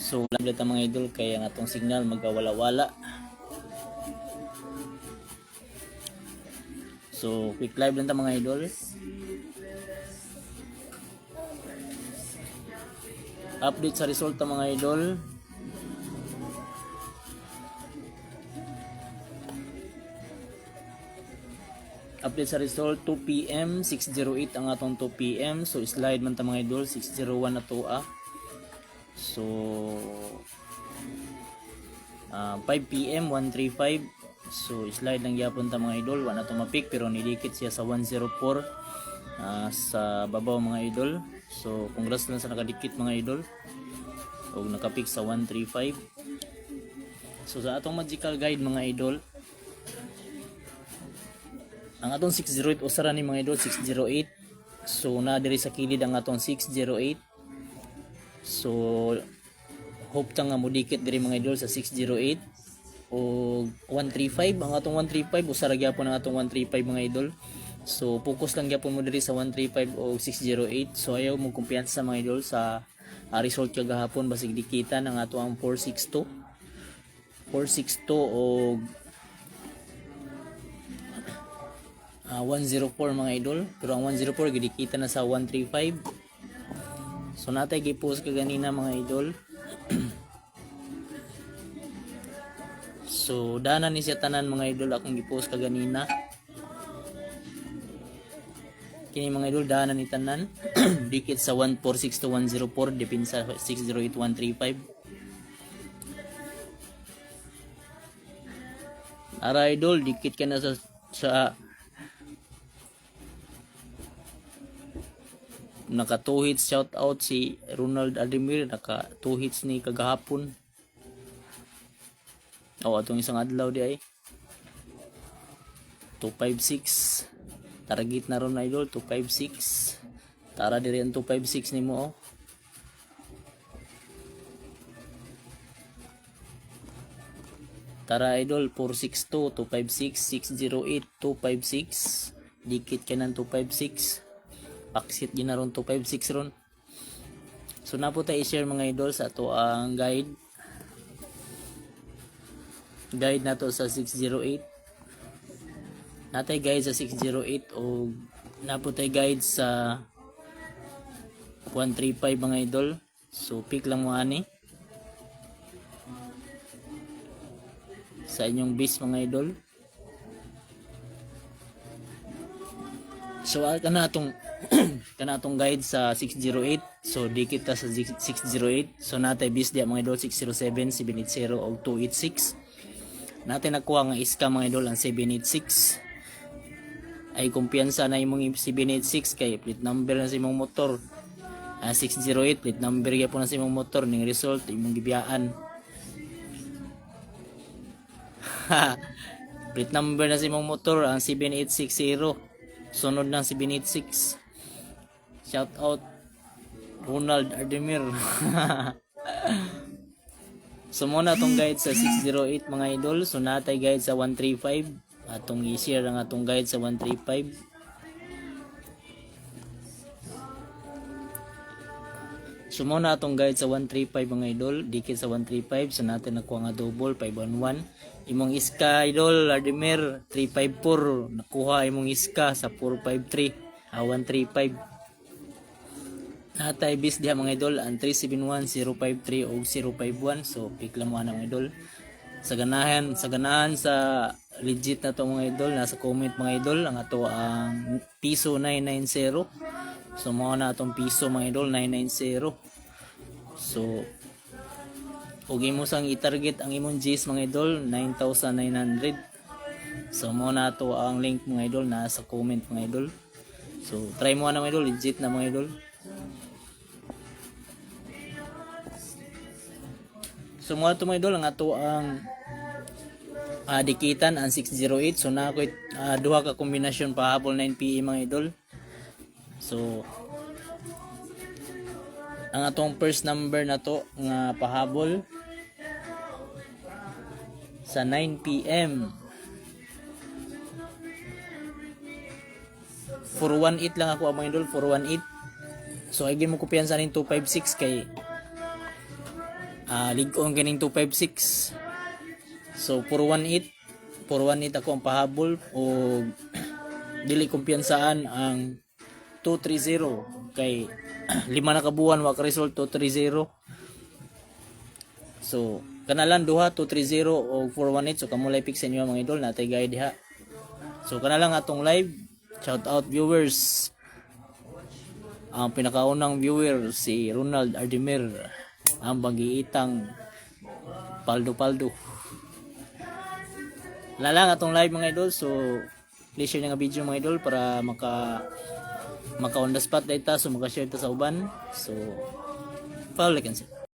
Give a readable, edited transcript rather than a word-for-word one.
So labda ta mga idol kaya ang atong signal magawala-wala. So quick live lang ta mga idol. Update sa resulta mga idol. Update sa result 2 PM 608 ang atong 2 PM. So slide man ta mga idol 601 na to So 5 PM 135. So slide lang gyapon ta mga idol, wala to mapik pero nidikit siya sa 104 sa babaw mga idol. So congrats lang sa nakadikit mga idol. Og nakapik sa 135. So sa atong magical guide mga idol, ang atong 608 usara ni mga idol 608. So na diri sa kilid ang atong 608. So hope ta nga modikit diri mga idol sa 608 o 135. Ang atong 135 usara gyapon ang atong 135 mga idol. So focus lang gyapon mo diri sa 135 o 608. So ayaw mo kumpiyansa mga idol sa result kagahapon basig dikitan ang ato ang 462 o 104 mga idol, pero ang 104 gidikita na sa 135. So natay gi-post ka ganina mga idol. So dana ni siya tanan mga idol akong gi-post ka ganina. Kini mga idol dana ni tanan dikit sa 146 to 104 depende sa 608 135. Ara idol dikit ka na sa naka 2 hits. Shout out si Ronald Ademir, naka 2 hits ni kagahapon. Atong isang adlaw di ay 256 target na ron idol 256. Tara diri ang 256 nimo Tara idol 462 256 608 256 dikit ka ng 256. Paksit din na ron 256 ron. So na po tayo i-share mga idol sa ato ang guide na to sa 608. Natay guide sa 608 o na po tayo guide sa 135 mga idol. So pick lang mo ani sa inyong base mga idol. So kanatong guide sa 608. So dikit ta sa 608. So natay bis dia mga idol 607, 780 o 286. Natay nakuha nga iska mga idol ang 786. Ay kumpiyansa na imong 786 kay plate number na sa imong motor. 608 plate number gyapon na sa imong motor ning result imong gibiyaan. Plate number na sa imong motor ang 7860. Sunod ng 786. Shout out Ronald Ademir. So muna atong guide sa 608 mga idol. So natay guide sa 135. Atong i-share ang atong guide sa 135. So muna atong guide sa 135 mga idol. Dikit sa 135. So natin nakuha nga double 511. Imong iska idol Ademir 354. Nakuha imong iska sa 453 135. Natay bis diha mga idol ang 371 053 o 051. So pick lang mo ana mga idol. Sa ganahan sa legit na to mga idol, nasa comment mga idol ang ato ang piso 990. So mo na atong piso mga idol 990. So ug imo sang i-target ang imong G's mga idol 9,900. So mo na to ang link mga idol nasa comment mga idol. So try mo na mga idol, legit na mga idol. So mga to mga idol ang ato ang dikitan ang 608. So na ako duha ka kombinasyon pahabol 9 PM mga idol. So ang atong first number na to nga pahabol sa 9 PM 418 lang ako mga idol, 418. So ay mo kumpiyansa nin 256 kay Ligon ganing 256. So 418 ako ang pahabol o dili kumpiyansaan ang 230 kay 5 na kabuan wa ka result 230. So kanalan duha 230 o 418 so kamulay pick sa inyo mga idol natay guide diha. So kanalang atong live shout out viewers. Ang pinakaunang viewer si Ronald Ardemir ang bagiitang paldo. Lalang atong live mga idol. So please share nga video mga idol para maka on the spot data so maka-share ta sa uban. So follow like and